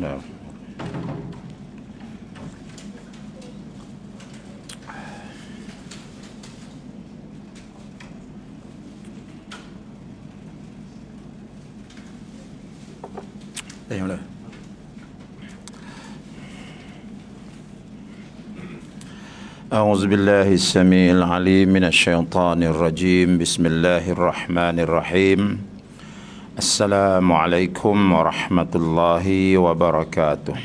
Bismillah. أعوذ بالله السميع العليم من الشيطان الرجيم بسم الله الرحمن الرحيم السلام عليكم ورحمة الله وبركاته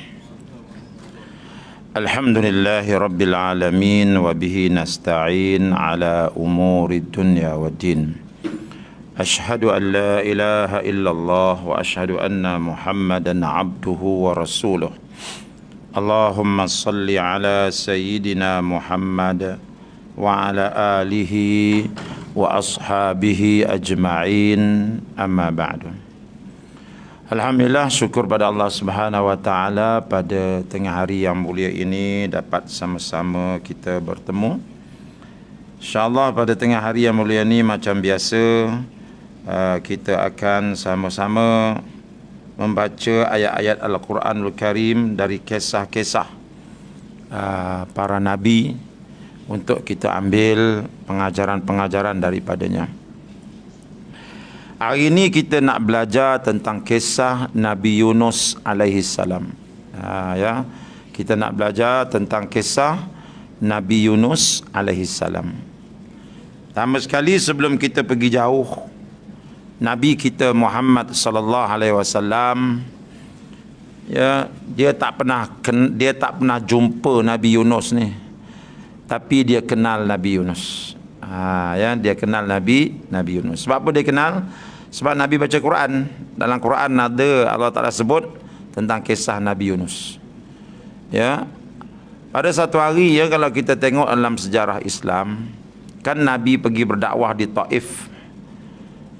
الحمد لله رب العالمين وبه نستعين على أمور الدنيا والدين أشهد أن لا إله إلا الله وأشهد أن محمدا عبده ورسوله اللهم صل على سيدنا محمد وعلى آله وأصحابه أجمعين أما بعد. Alhamdulillah, syukur pada Allah Subhanahu wa taala pada tengah hari yang mulia ini dapat sama-sama kita bertemu. InsyaAllah pada tengah hari yang mulia ini macam biasa kita akan sama-sama membaca ayat-ayat Al-Quranul Karim dari kisah-kisah para Nabi untuk kita ambil pengajaran-pengajaran daripadanya. Hari ini kita nak belajar tentang kisah Nabi Yunus alaihi salam. Ya, kita nak belajar tentang kisah Nabi Yunus alaihi salam. Pertama sekali sebelum kita pergi jauh, Nabi kita Muhammad sallallahu alaihi wasallam, ya, dia tak pernah jumpa Nabi Yunus ni, tapi dia kenal Nabi Yunus. Ya, dia kenal Nabi Yunus. Sebab apa dia kenal? Sebab Nabi baca Quran. Dalam Quran ada Allah Taala sebut tentang kisah Nabi Yunus. Ya. Pada satu hari, ya, kalau kita tengok dalam sejarah Islam, kan Nabi pergi berdakwah di Taif.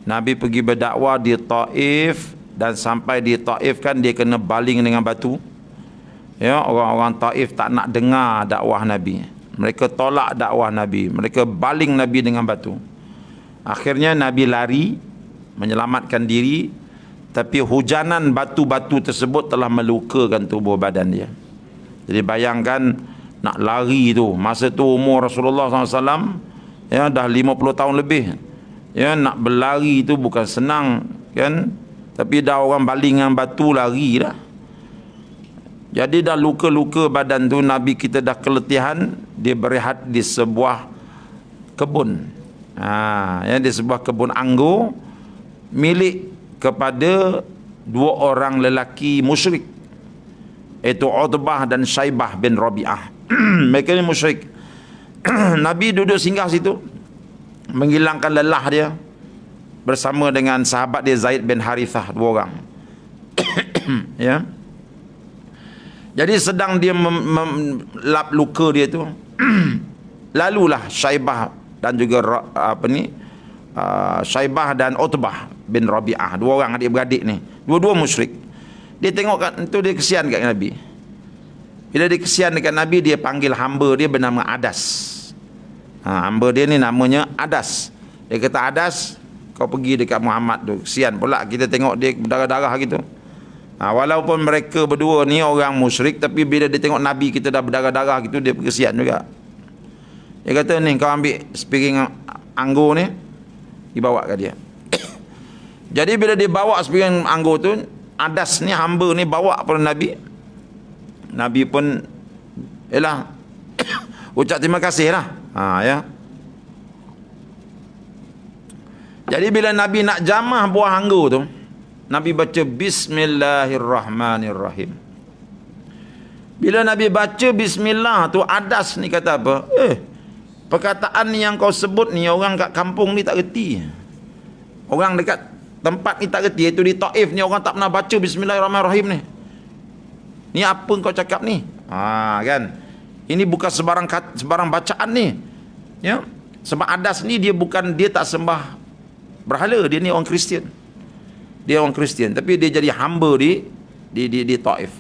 Nabi pergi berdakwah di Taif, dan sampai di Taif kan dia kena baling dengan batu. Ya, orang-orang Taif tak nak dengar dakwah Nabi. Mereka tolak dakwah Nabi. Mereka baling Nabi dengan batu. Akhirnya Nabi lari menyelamatkan diri, tapi hujanan batu-batu tersebut telah melukakan tubuh badan dia. Jadi bayangkan nak lari tu, masa tu umur Rasulullah SAW ya dah 50 tahun lebih. Ya, nak berlari itu bukan senang, kan? Tapi dah orang baling dengan batu, lari dah. Jadi dah luka-luka badan tu, Nabi kita dah keletihan, dia berehat di sebuah kebun. Ya, di sebuah kebun anggur milik kepada dua orang lelaki musyrik, iaitu Utbah dan Syaibah bin Rabi'ah. Mereka ni musyrik. Nabi duduk singgah situ, menghilangkan lelah dia bersama dengan sahabat dia Zaid bin Harithah, dua orang. Ya. Jadi sedang dia melap luka dia tu, lalulah Syaibah dan juga Syaibah dan Utbah bin Rabi'ah, dua orang adik-beradik ni, dua-dua musyrik. Dia tengok kat tu, dia kesian kat Nabi. Bila dia kesian dekat Nabi, dia panggil hamba dia bernama Adas. Hamba dia ni namanya Adas. Dia kata, Adas, kau pergi dekat Muhammad tu, kesian pula kita tengok dia berdarah-darah gitu. Walaupun mereka berdua ni orang musyrik, tapi bila dia tengok Nabi kita dah berdarah-darah gitu, dia kesian juga. Dia kata, ni kau ambil sepiring anggur ni, dibawa ke dia. Jadi bila dia bawa sepiring anggur tu, Adas ni, hamba ni, bawa kepada Nabi. Nabi pun ucap terima kasih lah. Ya. Jadi bila Nabi nak jamah buah anggur tu, Nabi baca Bismillahirrahmanirrahim. Bila Nabi baca Bismillah tu, Adas ni kata apa? Perkataan ni yang kau sebut ni, orang kat kampung ni tak reti. Orang dekat tempat ni tak reti. Itu di Taif ni orang tak pernah baca Bismillahirrahmanirrahim ni. Ni apa kau cakap ni? Kan? Ini bukan sebarang bacaan ni. Ya. Sebab Adas ni dia tak sembah berhala, dia ni orang Kristian. Dia orang Kristian, tapi dia jadi hamba di Taif.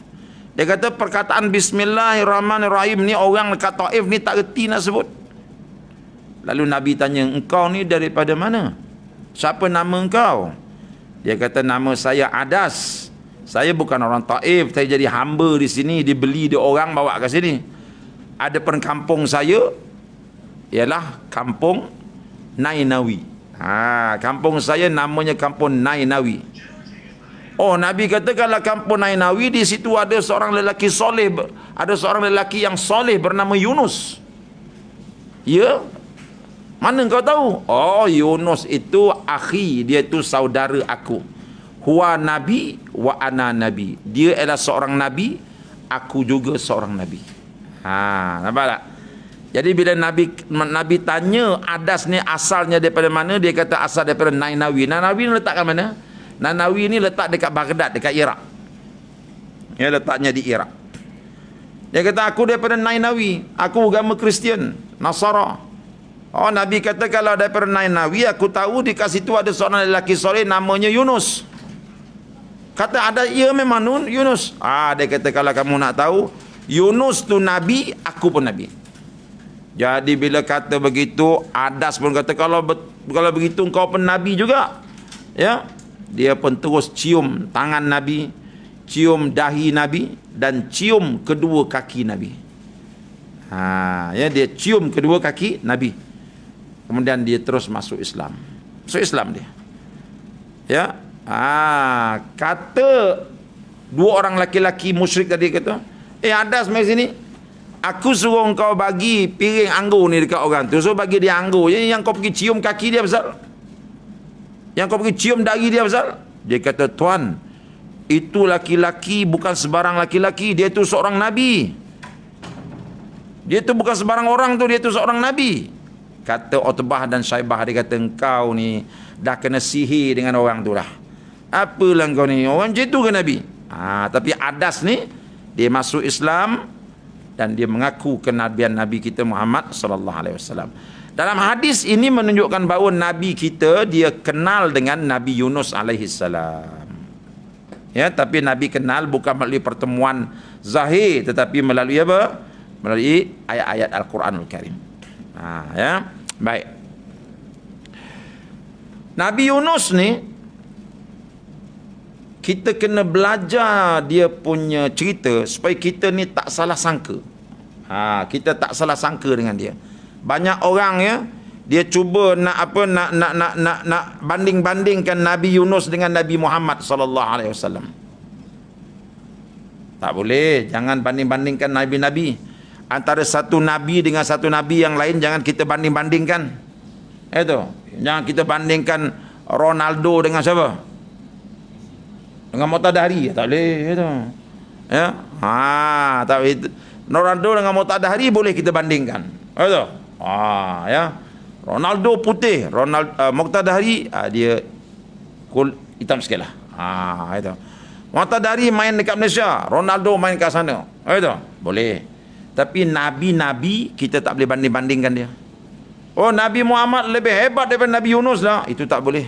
Dia kata perkataan Bismillahirrahmanirrahim ni orang dekat Taif ni tak reti nak sebut. Lalu Nabi tanya, engkau ni daripada mana? Siapa nama engkau? Dia kata, nama saya Adas. Saya bukan orang Taif, saya jadi hamba di sini, dibeli di orang bawa ke sini. Ada kampung saya ialah kampung Nainawi. Kampung saya namanya kampung Nainawi. Oh, Nabi kata kalau kampung Nainawi, di situ ada seorang lelaki soleh, ada seorang lelaki yang soleh bernama Yunus. Ya? Mana kau tahu? Oh, Yunus itu akhi, dia itu saudara aku. Huwa nabi wa ana nabi. Dia adalah seorang nabi, aku juga seorang nabi. Nampak tak? Jadi bila Nabi tanya Adas ni asalnya daripada mana, dia kata asal daripada Nainawi. Nainawi ni letak kat mana? Nainawi ni letak dekat Baghdad, dekat Iraq. Ya, letaknya di Iraq. Dia kata aku daripada Nainawi, aku agama Kristian, Nasara. Oh, Nabi kata kalau daripada Nainawi, aku tahu di kat situ ada seorang lelaki soleh namanya Yunus. Kata ada, ya memang Yunus. Dia kata kalau kamu nak tahu, Yunus tu nabi, aku pun nabi. Jadi bila kata begitu, Adas pun kata kalau begitu kau pun nabi juga. Ya. Dia pun terus cium tangan nabi, cium dahi nabi dan cium kedua kaki nabi. Ya, dia cium kedua kaki nabi. Kemudian dia terus masuk Islam. Masuk Islam dia. Ya. Kata dua orang laki-laki musyrik tadi kata, Adas mari sini. Aku suruh kau bagi piring anggur ni dekat orang tu. So bagi dia anggur. Yang kau pergi cium kaki dia pasal? Yang kau pergi cium dahi dia pasal? Dia kata, tuan, itu laki-laki bukan sebarang laki-laki. Dia tu seorang nabi. Dia tu bukan sebarang orang tu. Dia tu seorang nabi. Kata Utbah dan Syaibah, dia kata, engkau ni dah kena sihir dengan orang tu lah. Apalah kau ni, orang macam tu ke Nabi? Tapi Adas ni, dia masuk Islam dan dia mengaku kenabian Nabi kita Muhammad sallallahu alaihi wasallam. Dalam hadis ini menunjukkan bahawa Nabi kita dia kenal dengan Nabi Yunus alaihi salam. Ya, tapi Nabi kenal bukan melalui pertemuan zahir, tetapi melalui apa? Melalui ayat-ayat Al-Quranul Karim. Ya, baik. Nabi Yunus ni kita kena belajar dia punya cerita supaya kita ni tak salah sangka. Kita tak salah sangka dengan dia. Banyak orang ya, dia cuba nak banding-bandingkan Nabi Yunus dengan Nabi Muhammad sallallahu alaihi wasallam. Tak boleh, jangan banding-bandingkan nabi-nabi. Antara satu nabi dengan satu nabi yang lain jangan kita banding-bandingkan. Itu. Jangan kita bandingkan Ronaldo dengan siapa? Dengan Muqtadahri, tak boleh itu. Ya. Tak boleh. Ronaldo dengan Muqtadahri boleh kita bandingkan. Itu. Ya. Ronaldo putih, Muqtadahri dia hitam sikitlah. Itu. Muqtadahri main dekat Malaysia, Ronaldo main kat sana. Itu. Boleh. Tapi nabi-nabi kita tak boleh banding-bandingkan dia. Oh, Nabi Muhammad lebih hebat daripada Nabi Yunus lah. Itu tak boleh.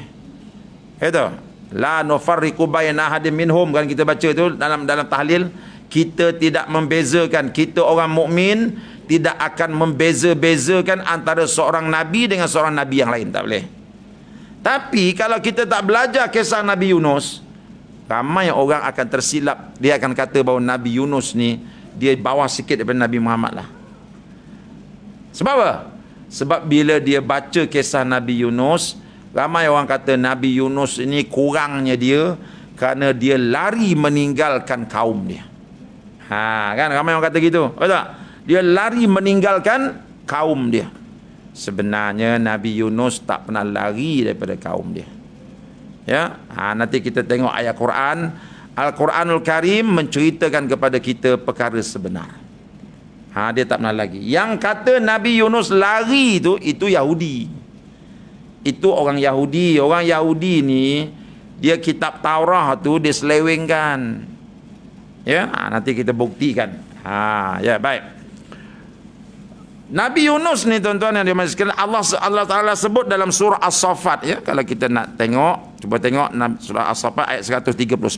Itu. La nufarriqu baina ahadin minhum, kan kita baca tu dalam tahlil, kita tidak membezakan, kita orang mukmin tidak akan membeza-bezakan antara seorang nabi dengan seorang nabi yang lain, tak boleh. Tapi kalau kita tak belajar kisah Nabi Yunus, ramai orang akan tersilap, dia akan kata bahawa Nabi Yunus ni dia bawah sikit daripada Nabi Muhammad lah. Sebab apa? Sebab bila dia baca kisah Nabi Yunus, ramai orang kata Nabi Yunus ini kurangnya dia kerana dia lari meninggalkan kaum dia. Kan ramai orang kata gitu. Betul tak? Dia lari meninggalkan kaum dia. Sebenarnya Nabi Yunus tak pernah lari daripada kaum dia. Ya, nanti kita tengok ayat Quran. Al-Quranul Karim menceritakan kepada kita perkara sebenar. Dia tak pernah lagi. Yang kata Nabi Yunus lari itu Yahudi. Itu orang Yahudi. Orang Yahudi ni dia kitab Taurah tu dia selewengkan. Ya, nanti kita buktikan. Ya, baik. Nabi Yunus ni tuan-tuan yang dimaksud sekalian, Allah Taala sebut dalam surah As-Saffat ya. Kalau kita nak tengok, cuba tengok surah As-Saffat ayat 139.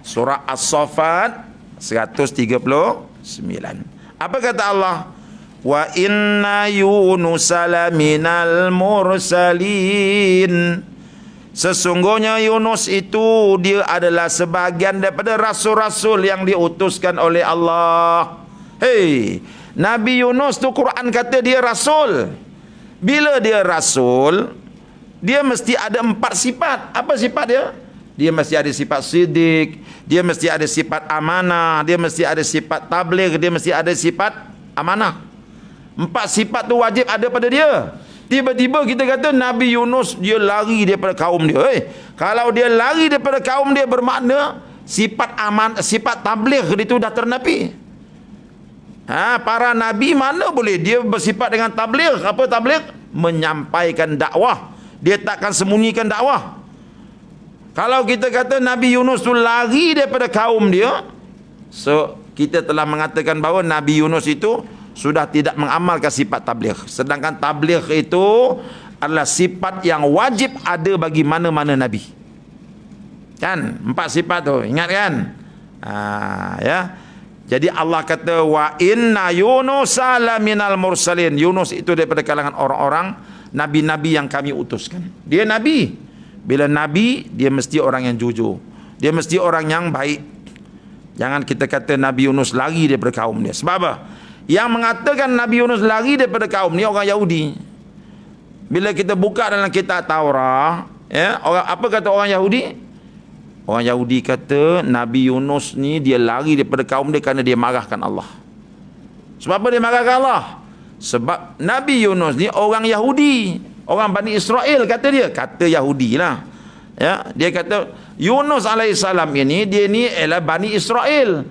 Surah As-Saffat 139. Apa kata Allah? Wa inna Yunus laminal mursalin. Sesungguhnya Yunus itu dia adalah sebahagian daripada rasul-rasul yang diutuskan oleh Allah. Hei, Nabi Yunus tu Quran kata dia rasul. Bila dia rasul, dia mesti ada 4 sifat. Apa sifat dia? Dia mesti ada sifat sidik, dia mesti ada sifat amanah, dia mesti ada sifat tabligh, dia mesti ada sifat amanah. 4 sifat tu wajib ada pada dia. Tiba-tiba kita kata Nabi Yunus dia lari daripada kaum dia. Kalau dia lari daripada kaum dia bermakna sifat sifat tabligh itu dah ternapi. Para nabi mana boleh dia bersifat dengan tabligh? Apa tabligh? Menyampaikan dakwah. Dia takkan sembunyikan dakwah. Kalau kita kata Nabi Yunus tu lari daripada kaum dia, so kita telah mengatakan bahawa Nabi Yunus itu sudah tidak mengamalkan sifat tabligh. Sedangkan tabligh itu adalah sifat yang wajib ada bagi mana-mana nabi. Kan? 4 sifat tu, ingat kan? Ya. Jadi Allah kata wa inna yunusa laminal mursalin. Yunus itu daripada kalangan orang-orang nabi-nabi yang kami utuskan. Dia nabi. Bila nabi, dia mesti orang yang jujur. Dia mesti orang yang baik. Jangan kita kata Nabi Yunus lari daripada kaum dia. Sebab apa? Yang mengatakan Nabi Yunus lari daripada kaum ni orang Yahudi. Bila kita buka dalam kitab Taurat, ya, apa kata orang Yahudi? Orang Yahudi kata Nabi Yunus ni dia lari daripada kaum dia kerana dia marahkan Allah. Sebab apa dia marahkan Allah? Sebab Nabi Yunus ni orang Yahudi, orang Bani Israel kata dia, kata Yahudi lah. Ya, dia kata Yunus alaihissalam ini dia ni ialah Bani Israel.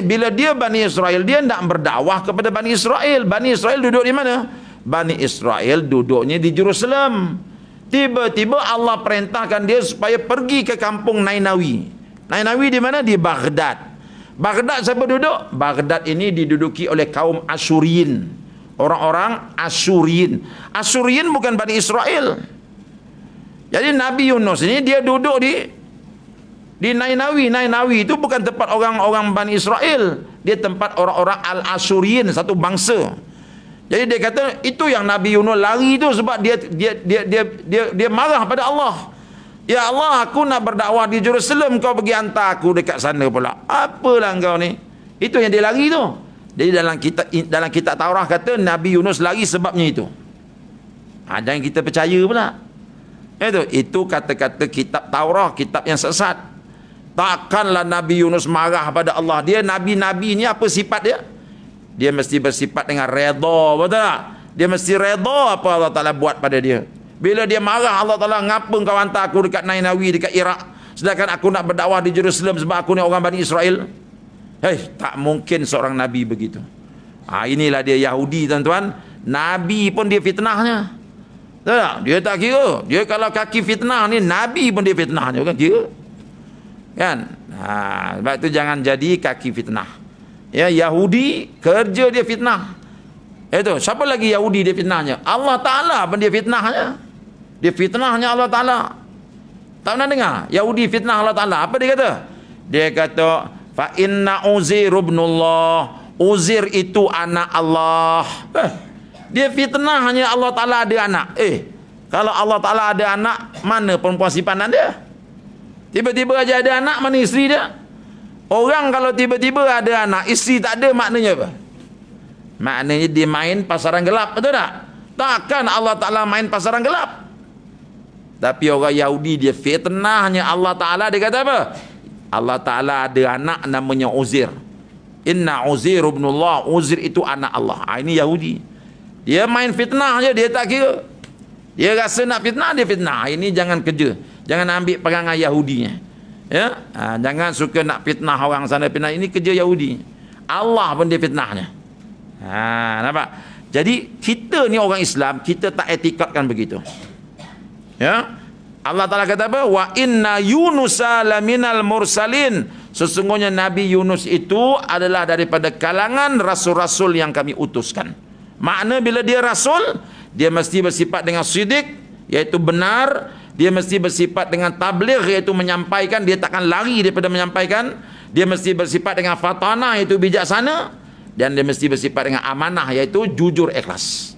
Bila dia Bani Israel, dia tidak berdakwah kepada Bani Israel. Bani Israel duduk di mana? Bani Israel duduknya di Jerusalem. Tiba-tiba Allah perintahkan dia supaya pergi ke kampung Nainawi. Nainawi di mana? Di Baghdad. Baghdad siapa duduk? Baghdad ini diduduki oleh kaum Asyuriyin. Orang-orang Asyuriyin. Asyuriyin bukan Bani Israel. Jadi Nabi Yunus ini dia duduk di Nainawi. Nainawi itu bukan tempat orang-orang Bani Israel. Dia tempat orang-orang Al-Asyuriyin, satu bangsa. Jadi dia kata itu yang Nabi Yunus lari itu sebab dia marah pada Allah. Ya Allah, aku nak berdakwah di Jerusalem, kau pergi hantar aku dekat sana pula. Apalah kau ni? Itu yang dia lari tu. Jadi dalam kitab Taurat kata Nabi Yunus lari sebabnya itu. Jangan kita percaya pula. Itu kata-kata kitab Taurat, kitab yang sesat. Takkanlah Nabi Yunus marah pada Allah. Dia Nabi-Nabi ni apa sifat dia? Dia mesti bersifat dengan redha, betul tak? Dia mesti redha apa Allah Ta'ala buat pada dia. Bila dia marah Allah Ta'ala, ngapa kau hantar aku dekat Nainawi, dekat Iraq, sedangkan aku nak berdakwah di Jerusalem sebab aku ni orang Bani Israel? Tak mungkin seorang Nabi begitu. Inilah dia Yahudi, tuan-tuan. Nabi pun dia fitnahnya. Tahu tak? Dia tak kira. Dia kalau kaki fitnah ni, Nabi pun dia fitnahnya, bukan kira. Kan? Sebab itu jangan jadi kaki fitnah. Ya, Yahudi kerja dia fitnah. Itu siapa lagi Yahudi dia fitnahnya? Allah Ta'ala pun dia fitnahnya. Dia fitnahnya Allah Ta'ala. Tak pernah dengar Yahudi fitnah Allah Ta'ala? Apa dia kata? Dia kata fa inna Uzair ibnullah. Uzair itu anak Allah. Dia fitnahnya Allah Ta'ala ada anak. Kalau Allah Ta'ala ada anak, mana perempuan simpanan dia? Tiba-tiba aja ada anak, mana isteri dia? Orang kalau tiba-tiba ada anak, isteri tak ada, maknanya apa? Maknanya dia main pasaran gelap, betul tak? Takkan Allah Ta'ala main pasaran gelap. Tapi orang Yahudi dia fitnahnya Allah Ta'ala, dia kata apa? Allah Ta'ala ada anak namanya Uzair. Inna Uzair ibnullah. Uzair itu anak Allah. Ini Yahudi. Dia main fitnah je, dia tak kira. Dia rasa nak fitnah, dia fitnah. Ini jangan kerja. Jangan ambil perangai Yahudinya. Ya, jangan suka nak fitnah orang sana fitnah. Ini kerja Yahudi. Allah pun dia fitnahnya. Nampak? Jadi kita ni orang Islam, kita tak etikatkan begitu. Ya. Allah Ta'ala kata apa? Wa inna yunusa laminal mursalin. Sesungguhnya Nabi Yunus itu adalah daripada kalangan rasul-rasul yang kami utuskan. Makna bila dia rasul, dia mesti bersifat dengan sidik, iaitu benar. Dia mesti bersifat dengan tabligh, iaitu menyampaikan. Dia takkan lari daripada menyampaikan. Dia mesti bersifat dengan fatanah, iaitu bijaksana. Dan dia mesti bersifat dengan amanah, iaitu jujur ikhlas.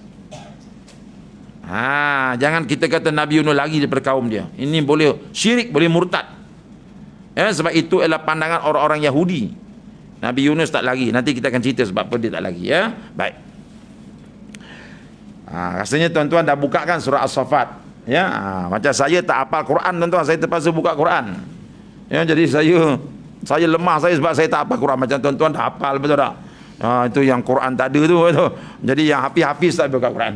Jangan kita kata Nabi Yunus lari daripada kaum dia. Ini boleh syirik, boleh murtad. Sebab itu adalah pandangan orang-orang Yahudi. Nabi Yunus tak lari. Nanti kita akan cerita sebab apa dia tak lari. Baik. Rasanya tuan-tuan dah bukakan surah As-Saffat. Macam saya tak hafal Quran tuan-tuan, saya terpaksa buka Quran. Jadi saya lemah sebab saya tak hafal Quran. Macam tuan-tuan dah hafal, betul tak? Itu yang Quran tak ada tu, betul. Jadi yang hafiz-hafiz tak buka Quran.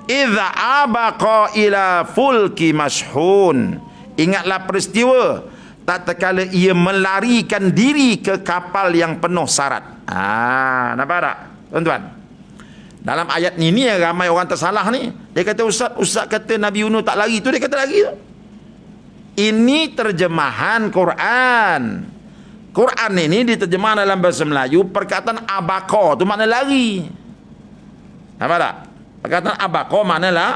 Idza abaqa ila fulki mashhun. Ingatlah peristiwa tatkala ia melarikan diri ke kapal yang penuh sarat. Nampak tak tuan-tuan? Dalam ayat ni ramai orang tersalah ni. Dia kata ustaz kata Nabi Yunus tak lari tu, dia kata lari tu. Ini terjemahan Quran. Quran ini diterjemahkan dalam bahasa Melayu, perkataan abaqa tu makna lari. Nampak tak? Perkataan abaqa maknalah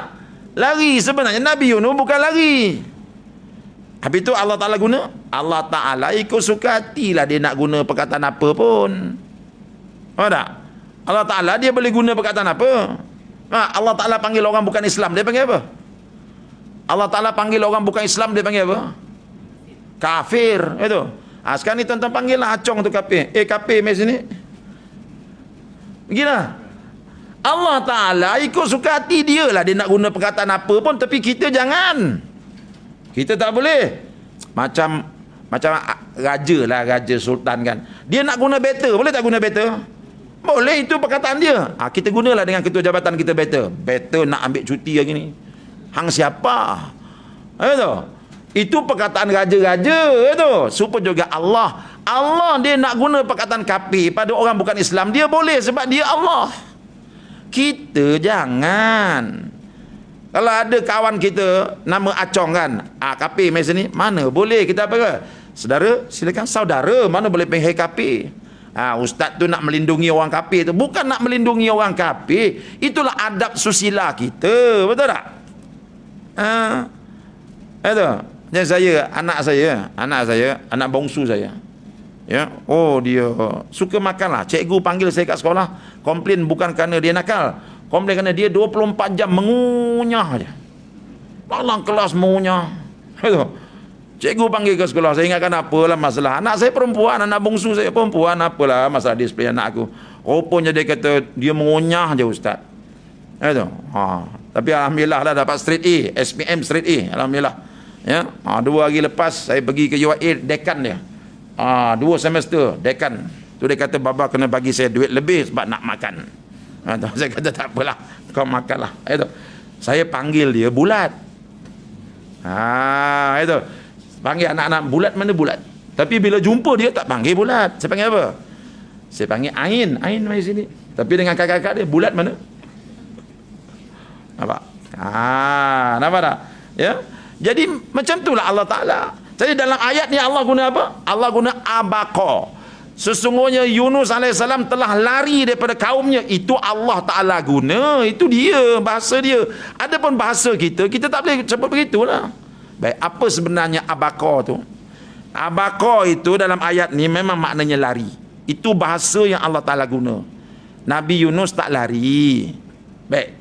lari. Sebenarnya Nabi Yunus bukan lari. Habis tu Allah Ta'ala guna, Allah Ta'ala ikut suka hatilah dia nak guna perkataan apa pun. Nampak tak? Allah Ta'ala dia boleh guna perkataan apa. Allah Ta'ala panggil orang bukan Islam, dia panggil apa? Allah Ta'ala panggil orang bukan Islam, dia panggil apa? Kafir. Itu. Sekarang ni tuan-tuan panggil lah acong tu kafir. Kafir mari sini. Beginilah. Allah Ta'ala ikut suka hati dia lah, dia nak guna perkataan apa pun. Tapi kita jangan. Kita tak boleh. Macam raja lah, raja sultan kan. Dia nak guna better, boleh tak guna better? Boleh, itu perkataan dia. Kita gunalah dengan ketua jabatan kita better. Better nak ambil cuti lagi ni. Hang siapa? Itu perkataan raja-raja itu. Supaya juga Allah dia nak guna perkataan kafir pada orang bukan Islam, dia boleh sebab dia Allah. Kita jangan. Kalau ada kawan kita nama Acong kan, kafir mari sini, mana boleh kita apa? Saudara, silakan. Saudara, mana boleh panggil kafir? Ustaz tu nak melindungi orang kafir tu. Bukan nak melindungi orang kafir. Itulah adab susila kita. Betul tak? Itu. Macam saya, anak bongsu saya. Dia suka makan lah. Cikgu panggil saya kat sekolah, komplain bukan kerana dia nakal, komplain kerana dia 24 jam mengunyah aja. Dalam kelas mengunyah. Cikgu panggil ke sekolah, saya ingatkan apalah masalah. Anak saya perempuan, anak bongsu saya perempuan, apalah masalah disiplin anak aku. Rupanya dia kata dia mengunyah je ustaz. Tapi alhamdulillah lah dapat straight A, SPM straight A, alhamdulillah. 2 hari lepas saya pergi ke UAE, dekan dia. 2 semester dekan. Tu dia kata baba kena bagi saya duit lebih sebab nak makan. Saya kata tak apalah, kau makanlah. Saya panggil dia bulat. Itu. Panggil anak-anak bulat, mana bulat? Tapi bila jumpa dia tak panggil bulat. Saya panggil apa? Saya panggil Ain. Ain mari sini. Tapi dengan kakak-kakak dia, bulat mana? Nampak? Nampak tak? Jadi macam itulah Allah Ta'ala. Jadi dalam ayat ni Allah guna apa? Allah guna abaqa. Sesungguhnya Yunus AS telah lari daripada kaumnya. Itu Allah Ta'ala guna. Itu dia, bahasa dia. Adapun bahasa kita tak boleh sebut begitulah. Baik, apa sebenarnya abaqa tu? Abaqa itu dalam ayat ni memang maknanya lari. Itu bahasa yang Allah Ta'ala guna. Nabi Yunus tak lari. Baik.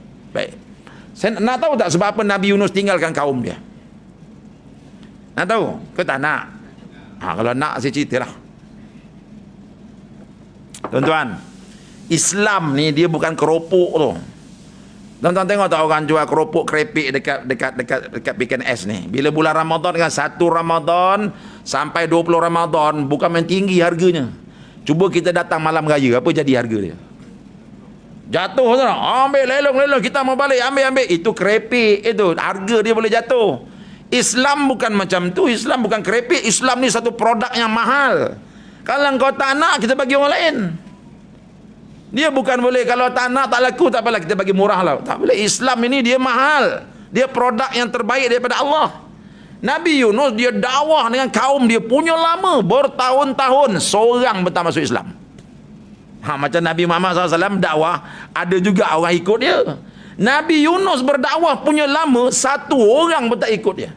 Saya nak tahu tak sebab apa Nabi Yunus tinggalkan kaum dia? Nak tahu? Ke tak nak? Kalau nak saya ceritalah. Tuan-tuan, Islam ni dia bukan keropok tu. Tuan-tuan tengok tak orang jual keropok kerepek dekat PKNS ni. Bila bulan Ramadan kan, 1 Ramadan sampai 20 Ramadan, bukan main tinggi harganya. Cuba kita datang malam raya, apa jadi harga dia? Jatuh tu. Ambil lelong, kita mau balik, ambil. Itu kerepek itu. Harga dia boleh jatuh. Islam bukan macam tu. Islam bukan kerepek. Islam ni satu produk yang mahal. Kalau kau tak nak, kita bagi orang lain. Dia bukan boleh kalau tak nak, tak laku, tak apalah, kita bagi murah lah. Tak boleh. Islam ini dia mahal. Dia produk yang terbaik daripada Allah. Nabi Yunus dia dakwah dengan kaum dia punya lama, bertahun-tahun, seorang pun tak masuk Islam. Macam Nabi Muhammad SAW dakwah, ada juga orang ikut dia. Nabi Yunus berdakwah punya lama, 1 orang pun tak ikut dia.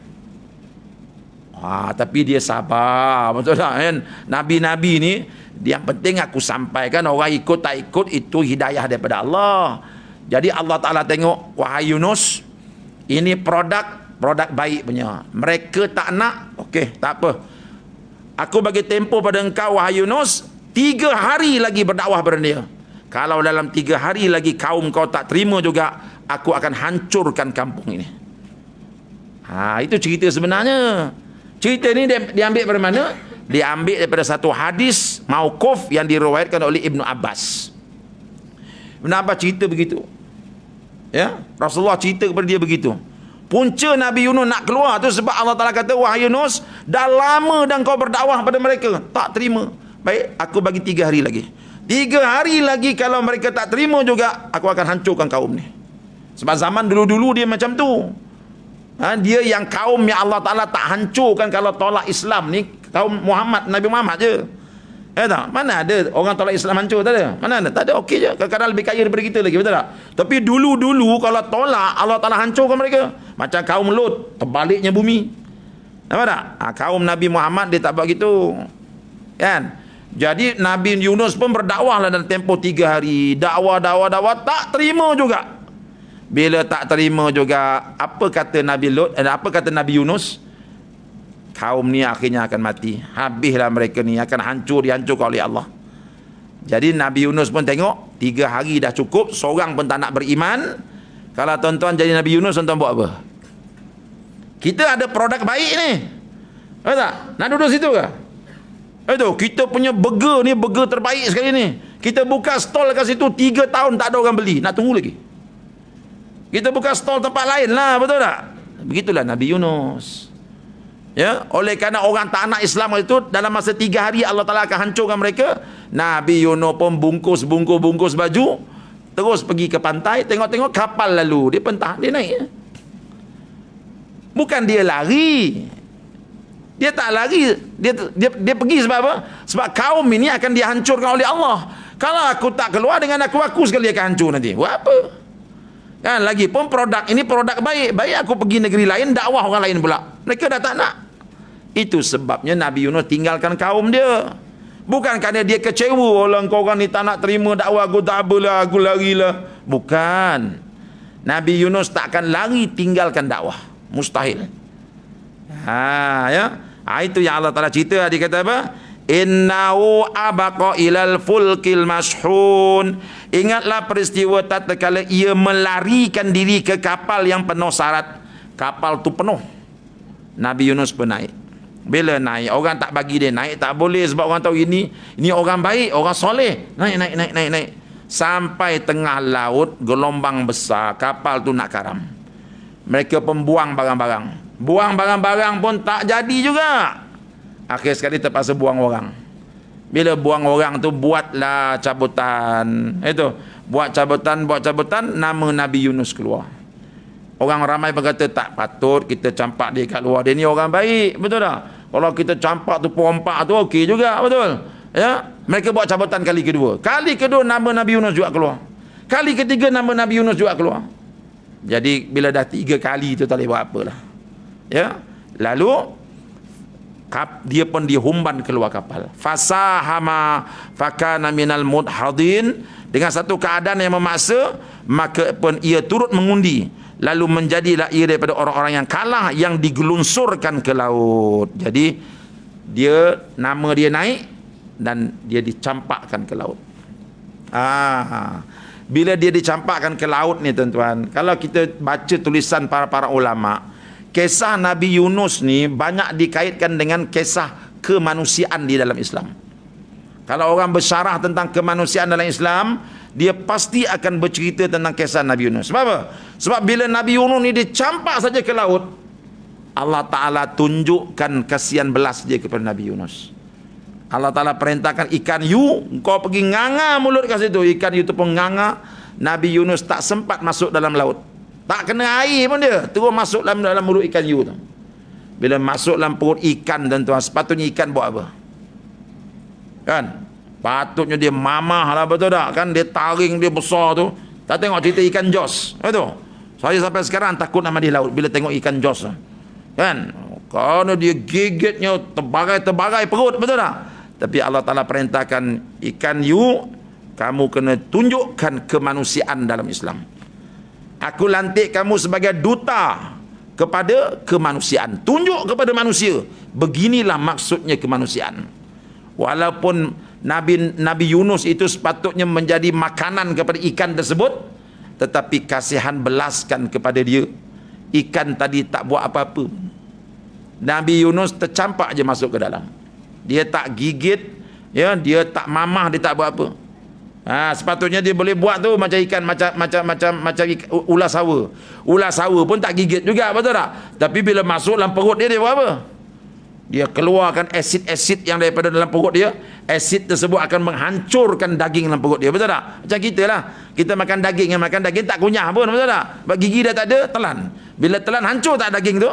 Tapi dia sabar, betul tak kan? Nabi-nabi ni Yang penting aku sampaikan, orang ikut tak ikut itu hidayah daripada Allah. Jadi Allah Ta'ala tengok, wahai Yunus, ini produk baik punya. Mereka tak nak, okey, tak apa. Aku bagi tempoh pada engkau, wahai Yunus, 3 hari lagi berdakwah pada dia. Kalau dalam 3 hari lagi kaum kau tak terima juga, aku akan hancurkan kampung ini. Itu cerita sebenarnya. Cerita ni diambil dari mana? Diambil daripada satu hadis mauquf yang diriwayatkan oleh Ibnu Abbas. Ibnu Abbas cerita begitu. Ya, Rasulullah cerita kepada dia begitu. Punca Nabi Yunus nak keluar tu sebab Allah Ta'ala kata, wahai Yunus, dah lama dah kau berdakwah pada mereka, tak terima. Baik, aku bagi 3 hari lagi. 3 hari lagi kalau mereka tak terima juga, aku akan hancurkan kaum ni. Sebab zaman dulu-dulu dia macam tu. Dia yang kaum yang Allah Ta'ala tak hancurkan kalau tolak Islam ni, kaum Muhammad, Nabi Muhammad je. Tak? Mana ada orang tolak Islam hancur, tak ada? Mana ada? Tak ada, okey je. Kadang-kadang lebih kaya daripada kita lagi, betul tak? Tapi dulu-dulu kalau tolak, Allah Ta'ala hancurkan mereka. Macam kaum Lut, terbaliknya bumi. Nampak tak? Kaum Nabi Muhammad dia tak buat gitu. Kan? Jadi Nabi Yunus pun berdakwah lah dalam tempoh 3 hari. Dakwah, tak terima juga. Bila tak terima juga, apa kata Nabi Lut, apa kata Nabi Yunus? Kaum ni akhirnya akan mati. Habislah mereka ni, akan dihancurkan oleh Allah. Jadi Nabi Yunus pun tengok, 3 hari dah cukup, seorang pun tak nak beriman. Kalau tuan-tuan jadi Nabi Yunus, tuan-tuan buat apa? Kita ada produk baik ni. Betul tak? Nak duduk situ ke? Itu kita punya burger ni, burger terbaik sekali ni. Kita buka stall kat situ 3 tahun tak ada orang beli. Nak tunggu lagi. Kita buka stall tempat lain lah, betul tak? Begitulah Nabi Yunus. Ya, oleh kerana orang tak nak Islam itu, dalam masa 3 hari Allah Ta'ala akan hancurkan mereka. Nabi Yunus pun bungkus baju, terus pergi ke pantai, tengok-tengok kapal lalu, dia pentah, dia naik. Bukan dia lari, dia tak lari, dia pergi sebab apa? Sebab kaum ini akan dihancurkan oleh Allah. Kalau aku tak keluar, dengan aku sekali akan hancur nanti. Buat apa? Kan, lagi pun produk ini produk baik. Baik aku pergi negeri lain, dakwah orang lain pula. Mereka dah tak nak. Itu sebabnya Nabi Yunus tinggalkan kaum dia. Bukan kerana dia kecewa, orang korang ni tak nak terima dakwah aku, tak apalah, aku larilah. Bukan. Nabi Yunus tak akan lari tinggalkan dakwah. Mustahil. Ya. Itu yang Allah Ta'ala cerita. Dia kata apa? Innahu abaqa ilal fulkil mashhun. Ingatlah peristiwa tatkala ia melarikan diri ke kapal yang penuh syarat. Kapal tu penuh. Nabi Yunus pun naik. Bila naik, orang tak bagi dia naik, tak boleh sebab orang tahu ini orang baik, orang soleh. Naik. Sampai tengah laut, gelombang besar, kapal tu nak karam. Mereka pun buang barang-barang. Buang barang-barang pun tak jadi juga. Akhir sekali terpaksa buang orang. Bila buang orang tu, buatlah cabutan. Buat cabutan, nama Nabi Yunus keluar. Orang ramai berkata tak patut kita campak dia kat luar. Dia ni orang baik, betul tak? Kalau kita campak tu pompak tu okey juga, betul? Ya, mereka buat cabutan kali kedua. Kali kedua nama Nabi Yunus juga keluar. Kali ketiga nama Nabi Yunus juga keluar. Jadi bila dah 3 kali tu tak boleh buat apalah. Ya. Lalu dia pun dihumban keluar kapal. Fasahama fakana minal mudhadin. Dengan satu keadaan yang memaksa, maka pun ia turut mengundi. Lalu menjadilah ia daripada orang-orang yang kalah, yang digelunsurkan ke laut. Jadi nama dia naik dan dia dicampakkan ke laut. Bila dia dicampakkan ke laut ni tuan-tuan, kalau kita baca tulisan para ulama, kisah Nabi Yunus ni banyak dikaitkan dengan kisah kemanusiaan di dalam Islam. Kalau orang bersyarah tentang kemanusiaan dalam Islam, dia pasti akan bercerita tentang kisah Nabi Yunus. Sebab apa? Sebab bila Nabi Yunus ni dicampak saja ke laut, Allah Ta'ala tunjukkan kasihan belas dia kepada Nabi Yunus. Allah Ta'ala perintahkan ikan yu, kau pergi nganga mulut kat situ. Ikan yu tu pun nganga. Nabi Yunus tak sempat masuk dalam laut. Tak kena air pun dia, terus masuk dalam mulut ikan yu tu. Bila masuk dalam perut ikan, tuan-tuan, sepatutnya ikan buat apa? Kan? Patutnya dia mamah lah, betul tak? Kan dia taring dia besar tu. Tak tengok cerita ikan Jos, betul? Saya sampai sekarang takut nama di laut bila tengok ikan Jos. Kan? Kerana dia gigitnya terbagai perut, betul tak? Tapi Allah Ta'ala perintahkan ikan hiu, kamu kena tunjukkan kemanusiaan dalam Islam. Aku lantik kamu sebagai duta kepada kemanusiaan. Tunjuk kepada manusia, beginilah maksudnya kemanusiaan. Walaupun Nabi Yunus itu sepatutnya menjadi makanan kepada ikan tersebut, tetapi kasihan belaskan kepada dia. Ikan tadi tak buat apa-apa. Nabi Yunus tercampak je masuk ke dalam. Dia tak gigit, ya, dia tak mamah, dia tak buat apa. Sepatutnya dia boleh buat tu macam ikan, macam ulas sawa. Ulas sawa pun tak gigit juga, betul tak? Tapi bila masuk dalam perut dia, dia buat apa? Dia keluarkan asid-asid yang daripada dalam perut dia. Asid tersebut akan menghancurkan daging dalam perut dia, betul tak? Macam kita lah, kita makan daging, yang makan daging tak kunyah pun, betul tak? Sebab gigi dah tak ada, telan. Bila telan, hancur tak daging tu?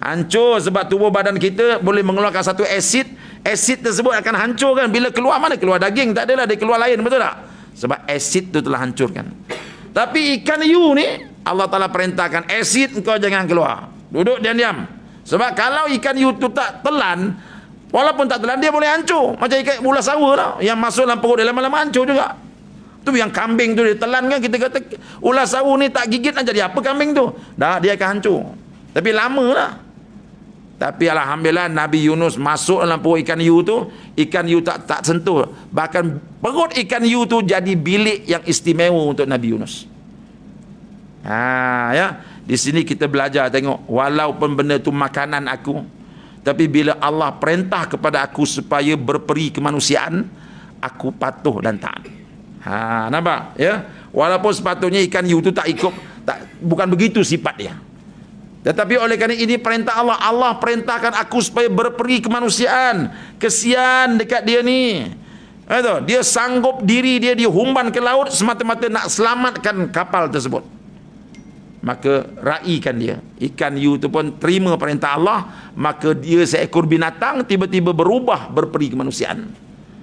Hancur, sebab tubuh badan kita boleh mengeluarkan satu asid. Asid tersebut akan hancurkan. Bila keluar, mana keluar daging? Tak adalah, dia keluar lain, betul tak? Sebab asid tu telah hancurkan. Tapi ikan hiu ni, Allah Ta'ala perintahkan, asid kau jangan keluar, duduk diam-diam. Sebab kalau ikan hiu tu tak telan, walaupun tak telan, dia boleh hancur. Macam ikan ulas sawa lah, yang masuk dalam perut dia lama-lama hancur juga. Tu yang kambing tu dia telan kan, kita kata ulas sawa ni tak gigit nak jadi apa kambing tu? Dah, dia akan hancur. Tapi lama lah. Tapi alhamdulillah Nabi Yunus masuk dalam perut ikan hiu tu, ikan hiu tak sentuh. Bahkan perut ikan hiu tu jadi bilik yang istimewa untuk Nabi Yunus. Ya, di sini kita belajar tengok, walaupun benda tu makanan aku, tapi bila Allah perintah kepada aku supaya berperi kemanusiaan, aku patuh dan taat. Nampak ya? Walaupun sepatutnya ikan hiu tu tak ikut, bukan begitu sifat dia. Tetapi oleh kerana ini perintah Allah, Allah perintahkan aku supaya berperi kemanusiaan. Kesian dekat dia ni. Dia sanggup diri dia humban ke laut semata-mata nak selamatkan kapal tersebut. Maka raikan dia. Ikan hiu tu pun terima perintah Allah, maka dia seekor binatang tiba-tiba berubah berperi kemanusiaan.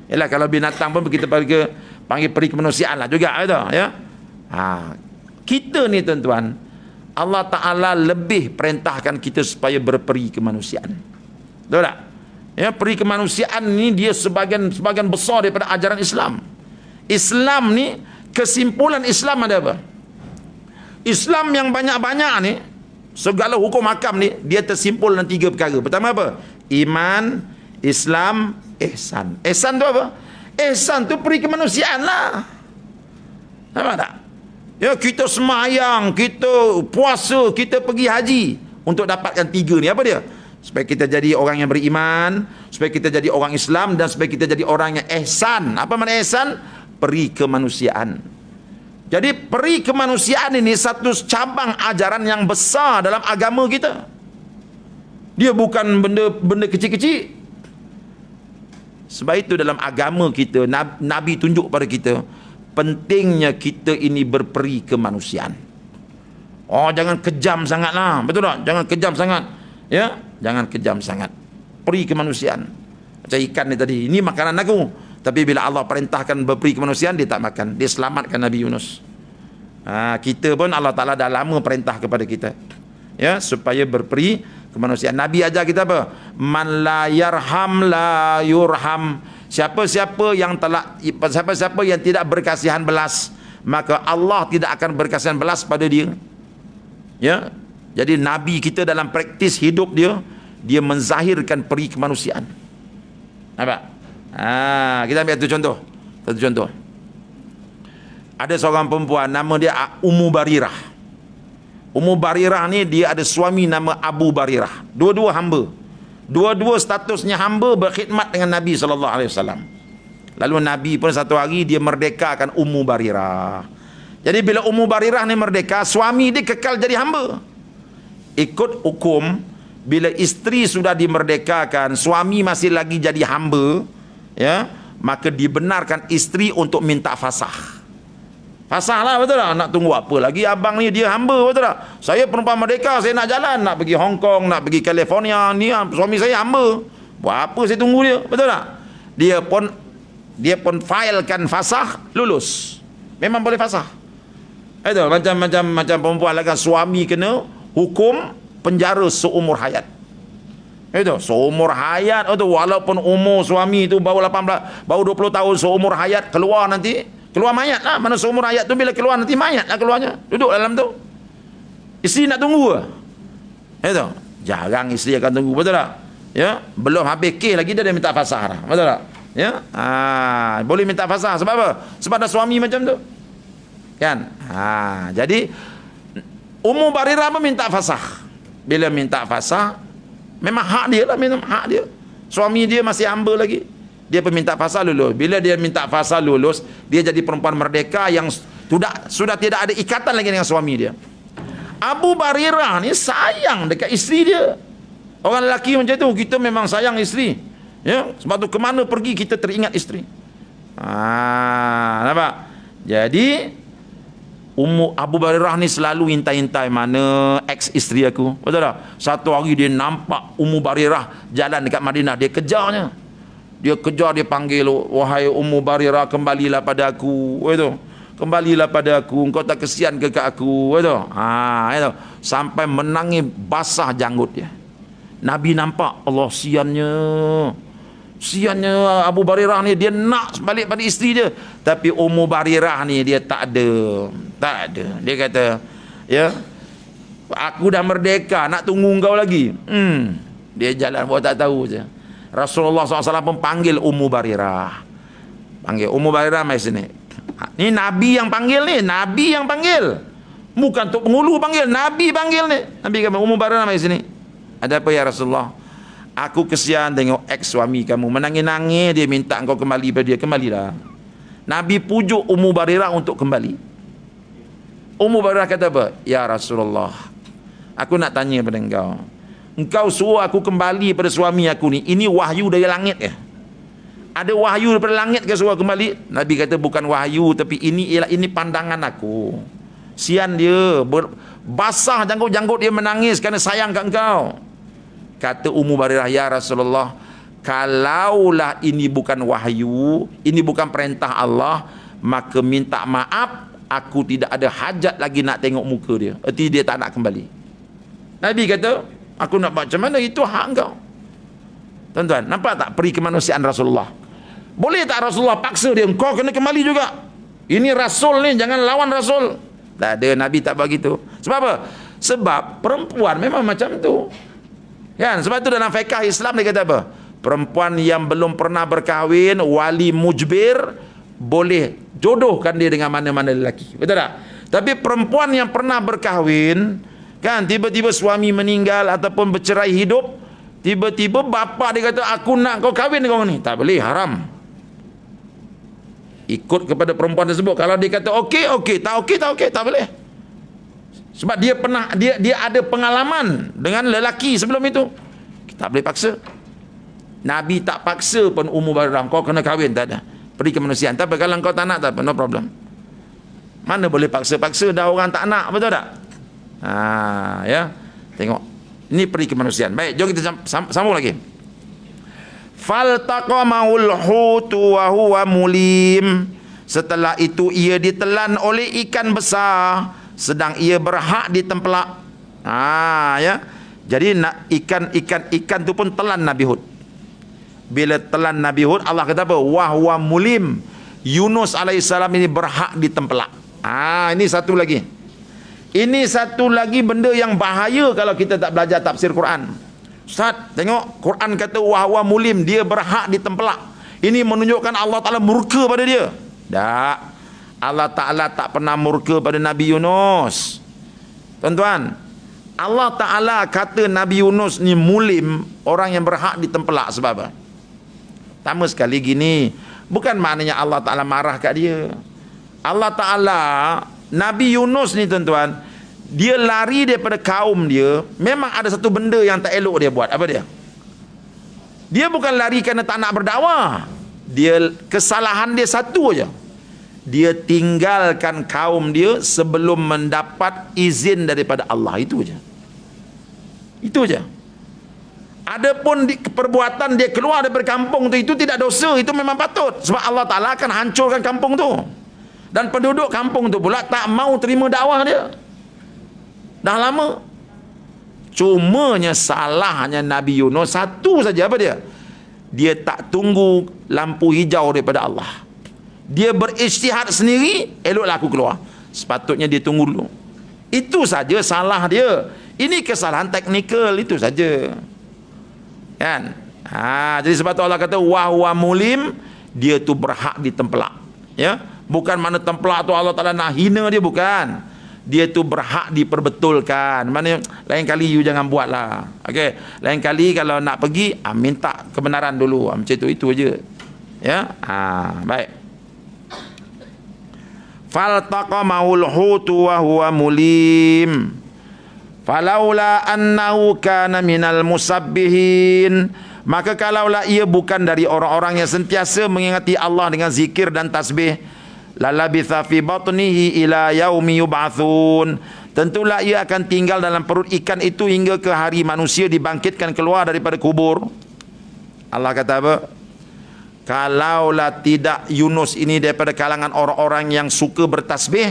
Yalah, kalau binatang pun kita panggil peri kemanusiaan lah juga, ya. Kita ni tuan-tuan, Allah Ta'ala lebih perintahkan kita supaya berperi kemanusiaan. Betul tak? Ya, peri kemanusiaan ni dia sebagian besar daripada ajaran Islam. Islam ni, kesimpulan Islam ada apa? Islam yang banyak-banyak ni, segala hukum hakam ni, dia tersimpul dalam 3 perkara. Pertama apa? Iman, Islam, ihsan. Ihsan tu apa? Ihsan tu peri kemanusiaan lah. Nampak tak? Ya, kita semayang, kita puasa, kita pergi haji untuk dapatkan 3 ni. Apa dia? Supaya kita jadi orang yang beriman, supaya kita jadi orang Islam, dan supaya kita jadi orang yang ihsan. Apa makna ihsan? Peri kemanusiaan. Jadi peri kemanusiaan ini satu cabang ajaran yang besar dalam agama kita. Dia bukan benda kecil-kecil. Sebab itu dalam agama kita, Nabi tunjuk pada kita pentingnya kita ini berperi kemanusiaan. Jangan kejam sangatlah, betul tak? Jangan kejam sangat, ya, jangan kejam sangat. Peri kemanusiaan. Macam ikan ni tadi, ini makanan aku, tapi bila Allah perintahkan berperi kemanusiaan, dia tak makan, dia selamatkan Nabi Yunus. Kita pun Allah Ta'ala dah lama perintah kepada kita, ya, supaya berperi kemanusiaan. Nabi ajar kita apa? Man la yarham la yurham. Siapa-siapa yang tidak berkasihan belas, maka Allah tidak akan berkasihan belas pada dia. Ya. Jadi Nabi kita dalam praktis hidup dia menzahirkan peri kemanusiaan. Nampak? Kita ambil satu contoh. Ada seorang perempuan nama dia Ummu Barirah. Ummu Barirah ni dia ada suami nama Abu Barirah. Dua-dua hamba. Dua-dua statusnya hamba berkhidmat dengan Nabi SAW. Lalu Nabi pun satu hari dia merdekakan Ummu Barirah. Jadi bila Ummu Barirah ni merdeka, suami dia kekal jadi hamba. Ikut hukum, bila isteri sudah dimerdekakan, suami masih lagi jadi hamba, ya, maka dibenarkan isteri untuk minta fasah. Fasah lah, betul tak? Nak tunggu apa lagi, abang ni dia hamba, betul tak? Saya perempuan merdeka, saya nak jalan, nak pergi Hong Kong, nak pergi California, ni suami saya hamba. Buat apa saya tunggu dia, betul tak? Dia pun filekan fasah, lulus. Memang boleh fasah. Itu macam perempuan lah kan, suami kena hukum penjara seumur hayat. Itu seumur hayat itu, walaupun umur suami itu baru 18, baru 20 tahun, seumur hayat keluar nanti, keluar mayat lah. Mana seumur hayat tu bila keluar nanti mayat lah keluarnya. Duduk dalam tu. Isteri nak tunggu lah. Itu. Jarang isteri akan tunggu, betul tak? Ya, belum habis kes lagi dia minta fasah dah. Betul tak? Ya. Boleh minta fasah sebab apa? Sebab ada suami macam tu. Kan? Jadi Ummu Barirah pun minta fasah. Bila minta fasah, memang hak dia lah, memang hak dia. Suami dia masih hamba lagi. Dia pun minta fasah lulus. Bila dia minta fasah lulus, dia jadi perempuan merdeka yang sudah tidak ada ikatan lagi dengan suami dia. Abu Barirah ni sayang dekat isteri dia. Orang lelaki macam tu, kita memang sayang isteri. Ya, sebab tu ke mana pergi kita teringat isteri. Nampak? Jadi Abu Barirah ni selalu intai-intai mana ex isteri aku. Betul tak? Satu hari dia nampak Ummu Barirah jalan dekat Madinah, dia kejarnya. Dia kejar, dia panggil, wahai Ummu Barirah, kembalilah pada aku. Itu. Kembalilah pada aku, engkau tak kesian ke kat aku. Itu. Itu. Sampai menangis basah janggut dia. Nabi nampak, Allah siannya Abu Barirah ni, dia nak balik pada isteri dia, tapi Ummu Barirah ni dia tak ada. Dia kata, ya, aku dah merdeka, nak tunggu engkau lagi. Dia jalan buat tak tahu je. Rasulullah SAW pun panggil Ummu Barirah. Panggil Ummu Barirah, mai sini. Ni Nabi yang panggil ni, Nabi yang panggil. Bukan Tok Penghulu panggil, Nabi panggil ni. Nabi kata, Ummu Barirah mai sini. Ada apa ya Rasulullah? Aku kesian tengok ex suami kamu menangis-nangis, dia minta engkau kembali pada dia. Kembalilah. Nabi pujuk Ummu Barirah untuk kembali. Ummu Barirah kata apa? Ya Rasulullah, aku nak tanya pada engkau. Engkau suruh aku kembali pada suami aku ni, ini wahyu dari langit ke? Ada wahyu daripada langit ke suruh kembali? Nabi kata bukan wahyu, tapi ini pandangan aku. Sian dia, basah janggut-janggut dia menangis kerana sayang kat engkau. Kata Ummu Barirah, ya Rasulullah, kalaulah ini bukan wahyu, ini bukan perintah Allah, maka minta maaf, aku tidak ada hajat lagi nak tengok muka dia. Erti dia tak nak kembali. Nabi kata, aku nak macam mana, itu hak engkau. Tuan-tuan, nampak tak peri kemanusiaan Rasulullah? Boleh tak Rasulullah paksa dia, engkau kena kembali juga? Ini Rasul ni, jangan lawan Rasul. Tak ada, Nabi tak begitu. Sebab apa? Sebab perempuan memang macam tu. Kan? Sebab itu dalam fiqh Islam dia kata apa? Perempuan yang belum pernah berkahwin, wali mujbir, boleh jodohkan dia dengan mana-mana lelaki. Betul tak? Tapi perempuan yang pernah berkahwin, kan, tiba-tiba suami meninggal ataupun bercerai hidup, tiba-tiba bapa dia kata, aku nak kau kahwin dengan ni. Tak boleh, haram. Ikut kepada perempuan tersebut. Kalau dia kata okey, okey, tak okey, tak okey, tak boleh. Sebab dia pernah, dia ada pengalaman dengan lelaki sebelum itu. Kita tak boleh paksa. Nabi tak paksa pun Ummu Barirah, kau kena kahwin, tak ada. Peri kemanusiaan. Tapi kalau kau tak nak, tak apa, no problem. Mana boleh paksa-paksa, dah orang tak nak, betul tak? Ya. Tengok. Ini peri kemanusiaan. Baik, jom kita sambung lagi. Faltaqamaul hutu wa huwa mulim. Setelah itu ia ditelan oleh ikan besar sedang ia berhak ditempelak. Ya. Jadi ikan tu pun telan Nabi Hud. Bila telan Nabi Hud, Allah kata apa? Wa huwa mulim. Yunus alaihissalam ini berhak ditempelak. Ini satu lagi. Ini satu lagi benda yang bahaya kalau kita tak belajar tafsir Quran. Ustaz, tengok Quran kata wahwa mulim, dia berhak ditempelak. Ini menunjukkan Allah Ta'ala murka pada dia. Tak. Allah Ta'ala tak pernah murka pada Nabi Yunus. Tuan-tuan, Allah Ta'ala kata Nabi Yunus ni mulim, orang yang berhak ditempelak. Sebab apa? Pertama sekali gini, bukan maknanya Allah Ta'ala marah kat dia. Allah Ta'ala, Nabi Yunus ni tuan-tuan, dia lari daripada kaum dia, memang ada satu benda yang tak elok dia buat. Apa dia? Dia bukan lari kerana tak nak berdakwah. Kesalahan dia satu aja. Dia tinggalkan kaum dia sebelum mendapat izin daripada Allah. Itu aja. Itu aja. Adapun perbuatan dia keluar daripada kampung tu, itu tidak dosa, itu memang patut. Sebab Allah Ta'ala akan hancurkan kampung tu. Dan penduduk kampung tu pula tak mau terima dakwah dia. Dah lama. Cumanya salahnya Nabi Yunus satu saja, apa dia? Dia tak tunggu lampu hijau daripada Allah. Dia berijtihad sendiri, eloklah aku keluar. Sepatutnya dia tunggu dulu. Itu saja salah dia. Ini kesalahan teknikal, itu saja. Kan? Jadi sebab tu Allah kata wahwa mulim, dia tu berhak ditempelak. Ya? Bukan mana tempelak tu Allah Taala nak hina dia, bukan. Dia tu berhak diperbetulkan. Mana lain kali you jangan buatlah. Okey, lain kali kalau nak pergi minta kebenaran dulu. Macam itu aja. Ya? Baik. Faltaqamahul hutu wa huwa mulim. Falaula annahu kana minal musabbihin. Maka kalaulah ia bukan dari orang-orang yang sentiasa mengingati Allah dengan zikir dan tasbih, lalabitha fi batnihi ila yaumi yub'atsun. Tentulah ia akan tinggal dalam perut ikan itu hingga ke hari manusia dibangkitkan keluar daripada kubur. Allah kata apa? Kalaulah tidak Yunus ini daripada kalangan orang-orang yang suka bertasbih,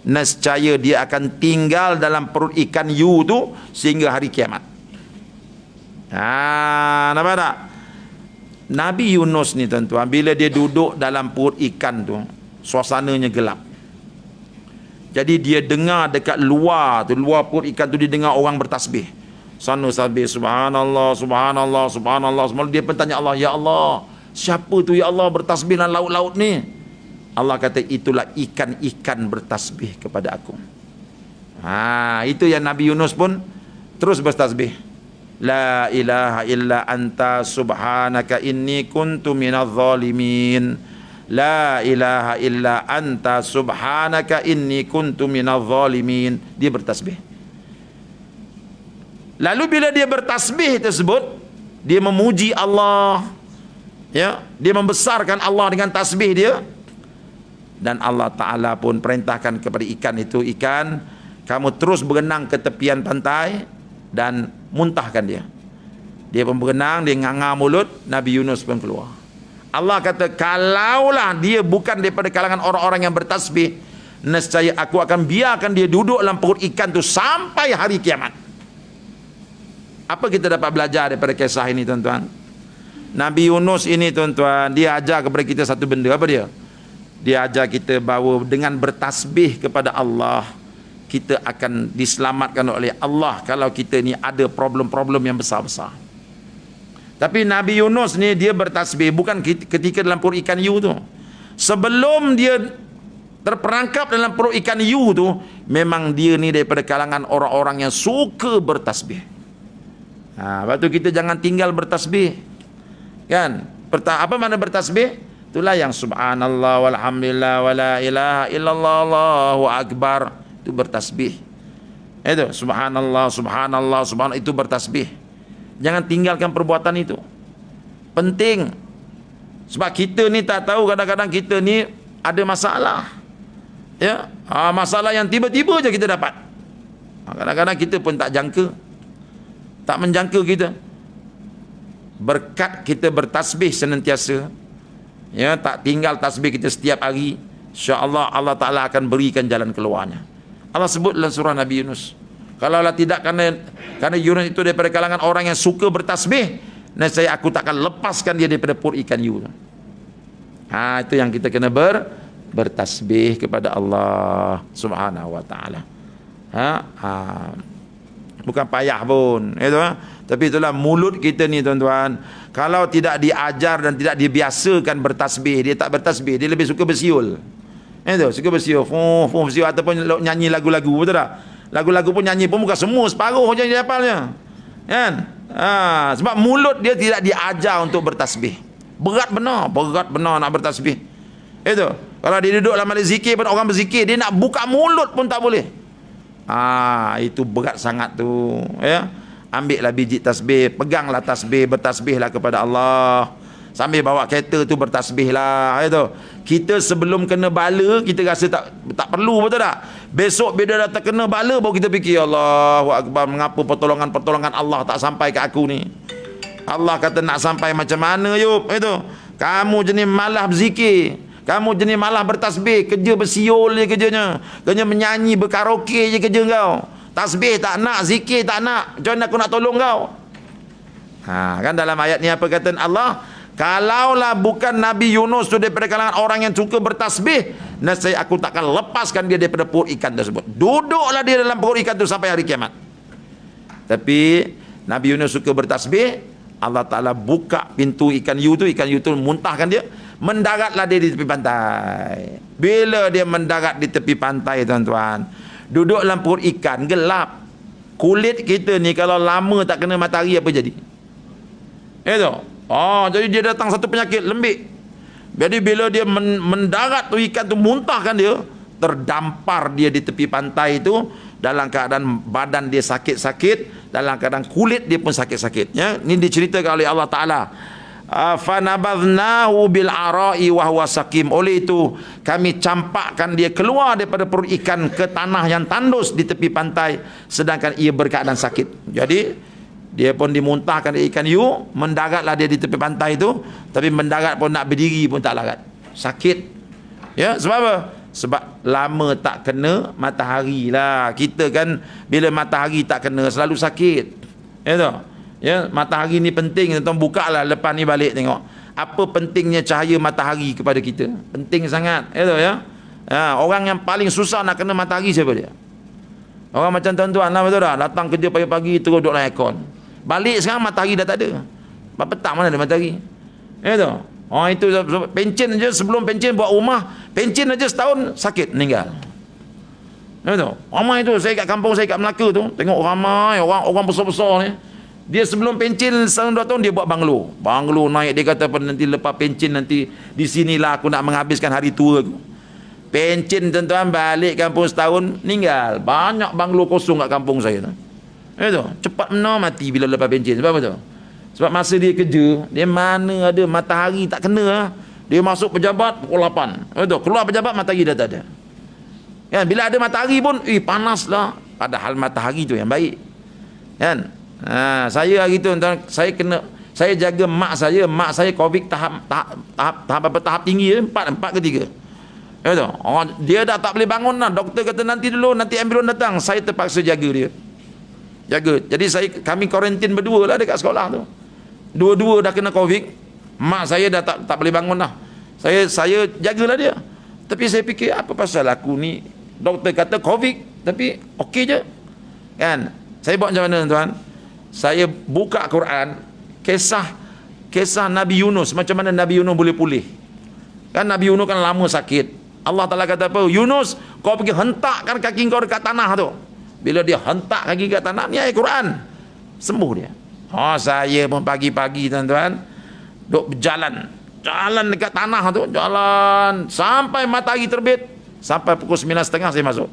nescaya dia akan tinggal dalam perut ikan yu tu sehingga hari kiamat. Nampak tak? Nabi Yunus ni tuan-tuan, bila dia duduk dalam perut ikan tu, suasananya gelap. Jadi dia dengar dekat luar tu, luar perut ikan tu, dia dengar orang bertasbih. Sana tasbih, subhanallah, subhanallah, subhanallah. Semua dia pun tanya Allah, ya Allah, siapa tu ya Allah bertasbih dalam laut-laut ni? Allah kata, itulah ikan-ikan bertasbih kepada aku. Itu yang Nabi Yunus pun terus bertasbih. La ilaha illa anta subhanaka inni kuntu minadh zalimin. La ilaha illa anta subhanaka inni kuntu minadh zalimin. Dia bertasbih. Lalu bila dia bertasbih tersebut, dia memuji Allah. Ya, dia membesarkan Allah dengan tasbih dia. Dan Allah Ta'ala pun perintahkan kepada ikan itu, ikan, kamu terus berenang ke tepian pantai dan muntahkan dia. Dia pun berenang, dia nganga mulut, Nabi Yunus pun keluar. Allah kata, kalaulah dia bukan daripada kalangan orang-orang yang bertasbih, nescaya aku akan biarkan dia duduk dalam perut ikan tu sampai hari kiamat. Apa kita dapat belajar daripada kisah ini, tuan-tuan? Nabi Yunus ini, tuan-tuan, dia ajar kepada kita satu benda. Apa dia? Dia ajar kita bahawa dengan bertasbih kepada Allah, kita akan diselamatkan oleh Allah kalau kita ni ada problem-problem yang besar-besar. Tapi Nabi Yunus ni dia bertasbih bukan ketika dalam perut ikan yu tu. Sebelum dia terperangkap dalam perut ikan yu tu, memang dia ni daripada kalangan orang-orang yang suka bertasbih. Lepas tu kita jangan tinggal bertasbih. Kan? Apa makna bertasbih? Itulah yang subhanallah walhamdulillah wala ilaha illallah Allahu akbar. Itu bertasbih. Itu subhanallah, subhanallah, subhanallah, itu bertasbih. Jangan tinggalkan perbuatan itu. Penting. Sebab kita ni tak tahu, kadang-kadang kita ni ada masalah. Ya, masalah yang tiba-tiba je kita dapat. Kadang-kadang kita pun tak jangka. Tak menjangka kita. Berkat kita bertasbih senantiasa, ya, tak tinggal tasbih kita setiap hari, insya-Allah Allah Taala akan berikan jalan keluarnya. Allah sebut dalam surah Nabi Yunus, kalaulah tidak kerana Yunus itu daripada kalangan orang yang suka bertasbih, nescaya aku takkan lepaskan dia daripada perut ikan yu. Itu yang kita kena bertasbih kepada Allah Subhanahu wa taala. Bukan payah pun, itu. Tapi itulah mulut kita ni, tuan-tuan, kalau tidak diajar dan tidak dibiasakan bertasbih, dia tak bertasbih, dia lebih suka bersiul. Itu, suka bersiul, bersiul, ataupun nyanyi lagu-lagu, betul tak? Lagu-lagu pun nyanyi pun bukan semua, separuh je dia hafalnya. Kan? Sebab mulut dia tidak diajar untuk bertasbih. Berat benar nak bertasbih. Itu. Kalau dia duduk dalam majlis zikir pun, orang berzikir, dia nak buka mulut pun tak boleh. Itu berat sangat tu, ya. Ambillah biji tasbih, peganglah tasbih, bertasbihlah kepada Allah. Sambil bawa kereta tu bertasbihlah, itu. Kita sebelum kena bala, kita rasa tak perlu, betul tak? Besok bila dah terkena bala, baru kita fikir, Allahu akbar, mengapa pertolongan Allah tak sampai ke aku ni? Allah kata nak sampai macam mana, Yub? Itu. Kamu jenis malah berzikir, kamu jenis malah bertasbih, kerja bersiul je kerjanya, kerja menyanyi, berkaraoke je kerja kau. tasbih tak nak, zikir tak nak, macam mana aku nak tolong kau? Kan dalam ayat ni apa kata Allah? Kalaulah bukan Nabi Yunus tu daripada kalangan orang yang suka bertasbih, nescaya aku takkan lepaskan dia daripada perut ikan tersebut. Duduklah dia dalam perut ikan tu sampai hari kiamat. Tapi Nabi Yunus suka bertasbih, Allah Ta'ala buka pintu ikan yu tu muntahkan dia, mendaratlah dia di tepi pantai. Bila dia mendarat di tepi pantai, tuan-tuan, duduk dalam perut ikan, gelap. Kulit kita ni kalau lama tak kena matahari apa jadi? Jadi dia datang satu penyakit lembik. Jadi bila dia mendarat tu ikan tu, muntahkan dia, terdampar dia di tepi pantai itu dalam keadaan badan dia sakit-sakit, dalam keadaan kulit dia pun sakit-sakit. Ya, ini diceritakan oleh Allah Taala. Fanabadhnahu bil ara'i wa huwa sakim. Oleh itu kami campakkan dia keluar daripada perut ikan ke tanah yang tandus di tepi pantai sedangkan ia berkeadaan sakit. Jadi dia pun dimuntahkan ikan yu, mendaratlah dia di tepi pantai itu, tapi mendarat pun nak berdiri pun tak larat. Sakit. Ya, sebab apa? Sebab lama tak kena matahari lah. Kita kan bila matahari tak kena selalu sakit. Ya tu. Ya, matahari ni penting, tuan buka lah lepas ni balik tengok. Apa pentingnya cahaya matahari kepada kita? Penting sangat. Ya tu ya. Orang yang paling susah nak kena matahari siapa dia? Orang macam tuan-tuan lah, betul tak? Datang kerja pagi-pagi terus duduk dalam aircon. Balik sekarang matahari dah tak ada. Petang mana ada matahari? Ya tu. Itu pencen aja, sebelum pencen buat rumah, pencen aja setahun sakit meninggal. Ya tu. Ramai tu, saya kat kampung saya kat Melaka tu, tengok ramai orang besar-besar ni. Dia sebelum pencen setahun 2 tahun dia buat banglo. Banglo naik, dia kata apa, nanti lepas pencen nanti di sinilah aku nak menghabiskan hari tua aku. Pencen tuan-tuan balik kampung setahun meninggal. Banyak banglo kosong kat kampung saya tu. Ya tu, cepat benar mati bila lepas pencen. Sebab apa tu? Sebab masa dia kerja, dia mana ada matahari tak kena. Dia masuk pejabat pukul 8. Ya tu, keluar pejabat matahari dah tak ada. Kan, bila ada matahari pun panaslah. Padahal matahari tu yang baik. Kan? Saya hari tu tuan, saya jaga mak saya COVID tahap tinggi, 4 ke 3. Ya tu, dia dah tak boleh bangun dah. Doktor kata nanti dulu, nanti ambulans datang. Saya terpaksa jaga dia. Jadi kami kuarantin berdua lah dekat sekolah tu. Dua-dua dah kena COVID. Mak saya dah tak boleh bangun dah. Saya jagalah dia. Tapi saya fikir, apa pasal aku ni, doktor kata COVID tapi okey je. Kan? Saya buat macam mana tuan? Saya buka Quran, kisah Nabi Yunus, macam mana Nabi Yunus boleh pulih. Kan Nabi Yunus kan lama sakit. Allah Ta'ala kata apa? Yunus, kau pergi hentakkan kaki kau dekat tanah tu. Bila dia hentak kaki kat tanah, ni ayat Quran, sembuh dia. Saya pun pagi-pagi tuan-tuan duk berjalan, jalan dekat tanah tu, jalan sampai matahari terbit, sampai pukul 9.30 saya masuk.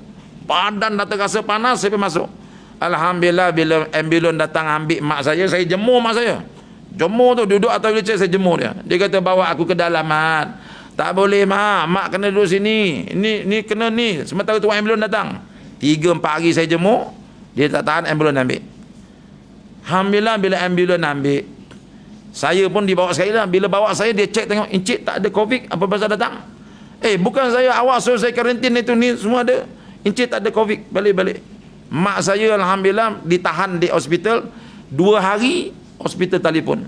Badan dah terasa panas, saya pun masuk. Alhamdulillah bila ambulans datang ambil mak saya jemur mak saya. Jemur tu, duduk atas wheelchair, saya jemur dia. Dia kata bawa aku ke dalam, Mat. Tak boleh mak kena duduk sini. Ini kena ni. Sementara tu ambulans datang. 3-4 hari saya jemur, dia tak tahan, ambulans ambil. Alhamdulillah bila ambulans ambil, saya pun dibawa sekali lah. Bila bawa saya, dia cek tengok, Encik tak ada COVID, apa pasal datang? Bukan saya, awak suruh saya karantin itu ni semua ada. Encik tak ada COVID, balik-balik. Mak saya Alhamdulillah ditahan di hospital 2 hari, hospital telefon,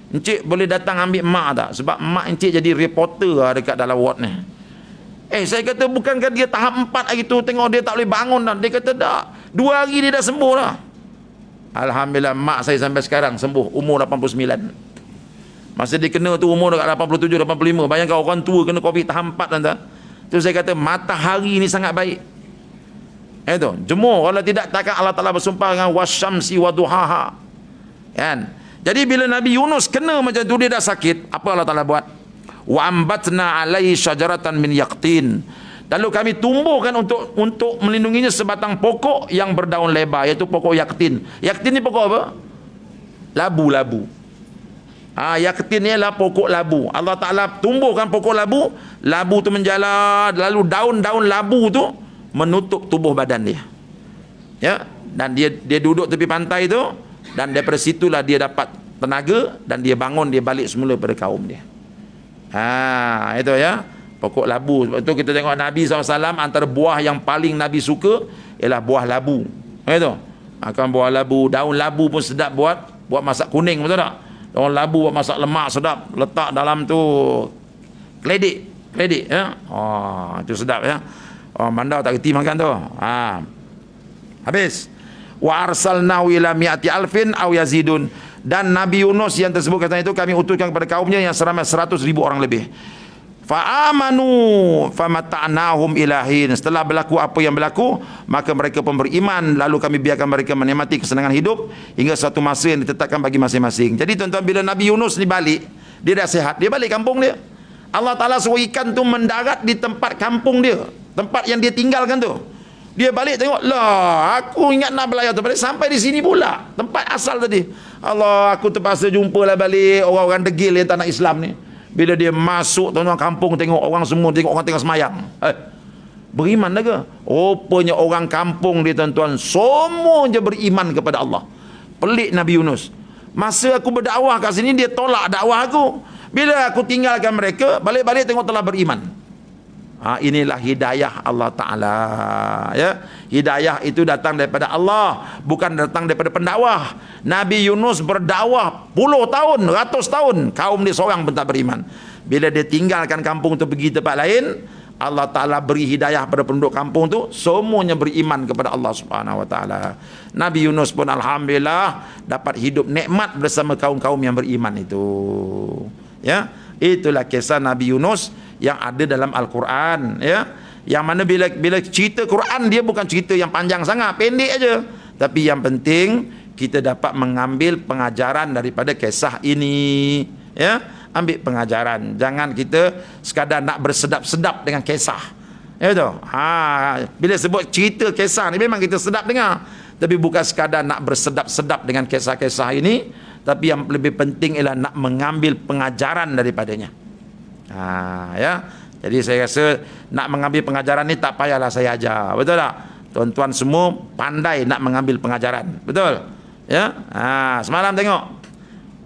Encik boleh datang ambil mak tak? Sebab mak Encik jadi reporter lah dekat dalam ward ni. Saya kata bukankah dia tahap 4 hari tu, tengok dia tak boleh bangun dah. Dia kata tak, 2 hari dia dah sembuh dah. Alhamdulillah mak saya sampai sekarang sembuh, umur 89. Masa dia kena tu umur dekat 87, 85. Bayangkan orang tua kena COVID tahap 4 dah. Tu saya kata matahari ni sangat baik. Itu jemur, kalau tidak takkan Allah Ta'ala bersumpah dengan wasyamsi waduhaha. Kan? Jadi bila Nabi Yunus kena macam tu, dia dah sakit, apa Allah Ta'ala buat? Wa ambatna alaihi syajaratan min yaqtin. Lalu kami tumbuhkan untuk melindunginya sebatang pokok yang berdaun lebar, iaitu pokok yaktin. Yaktin ni pokok apa? Labu-labu. Yaktin ni adalah pokok labu. Allah Ta'ala tumbuhkan pokok labu, labu tu menjalar, lalu daun-daun labu tu menutup tubuh badan dia. Ya, dan dia duduk tepi pantai tu, dan daripada situlah dia dapat tenaga, dan dia bangun, dia balik semula pada kaum dia. Itu ya, pokok labu. Sebab itu kita tengok Nabi SAW, antara buah yang paling Nabi suka ialah buah labu. Itu. Akan buah labu, daun labu pun sedap buat masak kuning, betul tak? Daun labu buat masak lemak sedap, letak dalam tu kledik ya. Oh, itu sedap ya. Oh, mandau tak reti makan tu. Ha. Habis. Wa arsalnahu ila mi'ati alfin aw yazidun. Dan Nabi Yunus yang tersebut kata itu kami utuskan kepada kaumnya yang seramai 100,000 orang lebih. Fa amanu famata'nahum ilahin. Setelah berlaku apa yang berlaku, maka mereka pun beriman, lalu kami biarkan mereka menikmati kesenangan hidup hingga suatu masa yang ditetapkan bagi masing-masing. Jadi tuan-tuan, bila Nabi Yunus ni balik, dia dah sihat, dia balik kampung dia. Allah Ta'ala suruh ikan tu mendarat di tempat kampung dia, tempat yang dia tinggalkan tu. Dia balik tengok, lah aku ingat nak belayar tu balik, sampai di sini pula tempat asal tadi. Allah, aku terpaksa jumpalah balik orang-orang degil yang tak nak Islam ni. Bila dia masuk tuan-tuan kampung, tengok orang semua, tengok orang tengah semayang. Beriman dah ke? Rupanya orang kampung dia tuan-tuan, semua je beriman kepada Allah. Pelik Nabi Yunus. Masa aku berdakwah kat sini, dia tolak dakwah aku. Bila aku tinggalkan mereka, balik-balik tengok telah beriman. Inilah hidayah Allah Ta'ala ya. Hidayah itu datang daripada Allah, bukan datang daripada pendakwah. Nabi Yunus berdakwah puluh tahun, ratus tahun, kaum dia seorang pun tak beriman. Bila dia tinggalkan kampung tu pergi tempat lain, Allah Ta'ala beri hidayah pada penduduk kampung tu, semuanya beriman kepada Allah Subhanahu Wa Ta'ala. Nabi Yunus pun alhamdulillah dapat hidup nikmat bersama kaum-kaum yang beriman itu ya. Itulah kisah Nabi Yunus yang ada dalam Al-Quran ya. Yang mana bila cerita Quran, dia bukan cerita yang panjang sangat, pendek aja. Tapi yang penting kita dapat mengambil pengajaran daripada kisah ini ya. Ambil pengajaran. Jangan kita sekadar nak bersedap-sedap dengan kisah. Ya tu. Bila sebut cerita kisah ni memang kita sedap dengar, tapi bukan sekadar nak bersedap-sedap dengan kisah-kisah ini, tapi yang lebih penting ialah nak mengambil pengajaran daripadanya. Ya. Jadi saya rasa nak mengambil pengajaran ni tak payahlah saya ajar. Betul tak? Tuan-tuan semua pandai nak mengambil pengajaran. Betul? Ya. Semalam tengok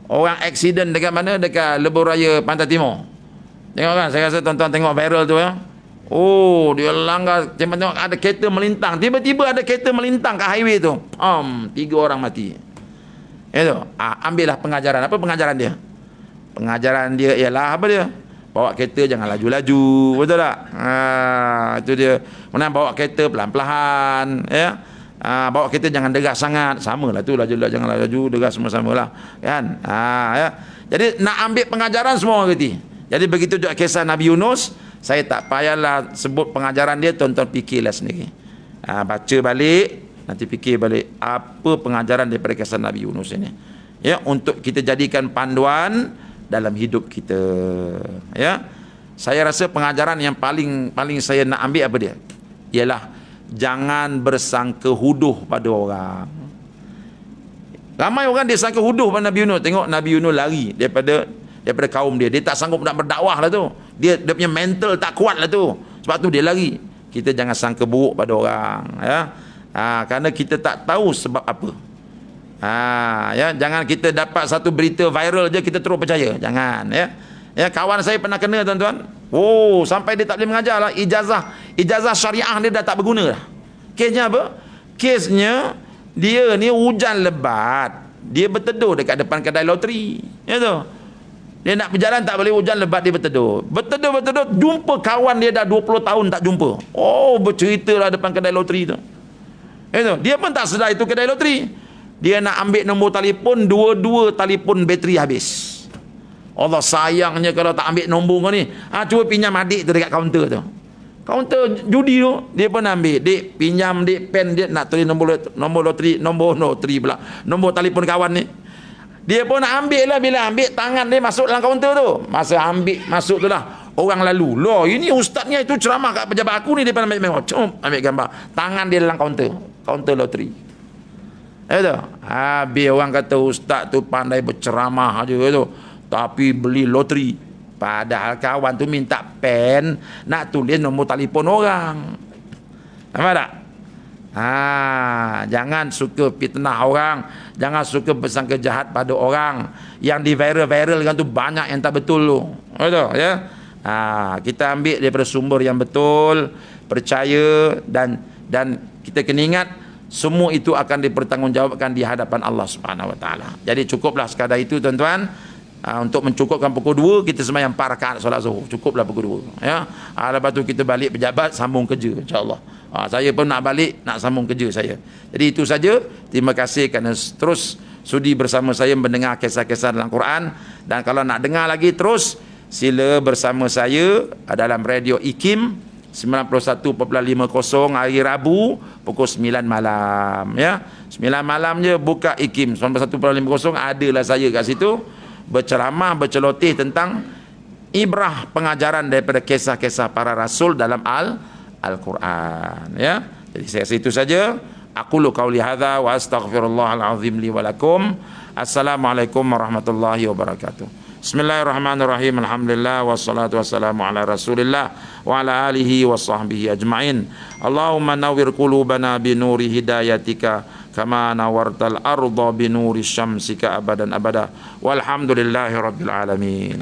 orang aksiden dekat mana? Dekat Lebuh Raya Pantai Timur. Tengok kan? Saya rasa tuan-tuan tengok viral tu ya. Oh, dia langgar, tengok ada kereta melintang. Tiba-tiba ada kereta melintang kat highway tu. 3 orang mati. Itu. Ambillah pengajaran. Apa pengajaran dia? Pengajaran dia ialah apa dia? Bawa kereta jangan laju-laju, betul tak? Itu dia. Mana bawa kereta pelan-pelan, ya. Bawa kereta jangan deras sangat, samalah tu, laju jangan laju, deras sama-samalah, kan? Ya. Jadi nak ambil pengajaran semua orang kerti. Jadi begitu juga kisah Nabi Yunus, saya tak payahlah sebut pengajaran dia, tuan-tuan fikirlah sendiri. Baca balik, nanti fikir balik apa pengajaran daripada kisah Nabi Yunus ini. Ya, untuk kita jadikan panduan dalam hidup kita ya. Saya rasa pengajaran yang paling saya nak ambil apa dia? Ialah jangan bersangka huduh pada orang. Ramai orang dia sangka huduh pada Nabi Yunus. Tengok Nabi Yunus lari daripada kaum dia. Dia tak sanggup nak berdakwah lah tu. Dia punya mental tak kuat lah tu. Sebab tu dia lari. Kita jangan sangka buruk pada orang ya. Kerana kita tak tahu sebab apa. Ya, jangan kita dapat satu berita viral je kita terus percaya. Jangan ya. Ya, kawan saya pernah kena tuan-tuan. Sampai dia tak boleh mengajar lah. Ijazah syariah dia dah tak berguna dah. Kesnya apa? Kesnya dia ni hujan lebat. Dia berteduh dekat depan kedai loteri. Ya tu. Dia nak berjalan tak boleh, hujan lebat, dia berteduh. Berteduh jumpa kawan dia dah 20 tahun tak jumpa. Bercerita lah depan kedai loteri tu. Ya tu. Dia pun tak sedar itu kedai loteri. Dia nak ambil nombor telefon, dua-dua telefon bateri habis. Allah sayangnya kalau tak ambil nombor kau ni. Cuba pinjam adik tu dekat kaunter tu. Kaunter judi tu, dia pun ambil. Dik, pinjam dik pen dia nak tulis nombor loteri pula. Nombor telefon kawan ni. Dia pun nak ambil lah. Bila ambil, tangan dia masuk dalam kaunter tu. Masa ambil, masuk tu lah. Orang lalu. Loh, ini ustaznya itu ceramah kat pejabat aku ni. Dia pun ambil gambar. Tangan dia dalam kaunter loteri. Itu. Habis orang kata ustaz tu pandai berceramah aja tu, tapi beli loteri. Padahal kawan tu minta pen nak tulis nombor telefon orang. Nampak tak? Jangan suka fitnah orang, jangan suka bersangka jahat pada orang. Yang di viral-viralkan tu banyak yang tak betul tu. Betul ya? Kita ambil daripada sumber yang betul, percaya, dan kita kena ingat semua itu akan dipertanggungjawabkan di hadapan Allah Subhanahu wa taala. Jadi cukuplah sekadar itu tuan-tuan. Untuk mencukupkan pukul 2 kita sembahyang 4 rakaat solat zuhur. Cukuplah pukul 2 ya. Lepas tu kita balik pejabat sambung kerja insya-Allah. Saya pun nak balik nak sambung kerja saya. Jadi itu saja. Terima kasih kerana terus sudi bersama saya mendengar kisah-kisah dalam Quran, dan kalau nak dengar lagi terus sila bersama saya dalam radio IKIM 91.50 hari Rabu pukul 9 malam ya. 9 malam je buka IKIM 91.50, adalah saya kat situ berceramah, berceloteh tentang ibrah pengajaran daripada kisah-kisah para rasul dalam Al-Quran ya. Jadi saya rasa itu saja. Aqulu qauli hadza wa astaghfirullahal azim li wa lakum. Assalamualaikum warahmatullahi wabarakatuh. Bismillahirrahmanirrahim. Alhamdulillah wassalatu wassalamu ala Rasulillah wa ala alihi wa sahbihi ajma'in. Allahumma nawwir qulubana bi nuri hidayatika kama nawartal arda bi nuri syamsika abadan abada. Walhamdulillahi rabbil alamin.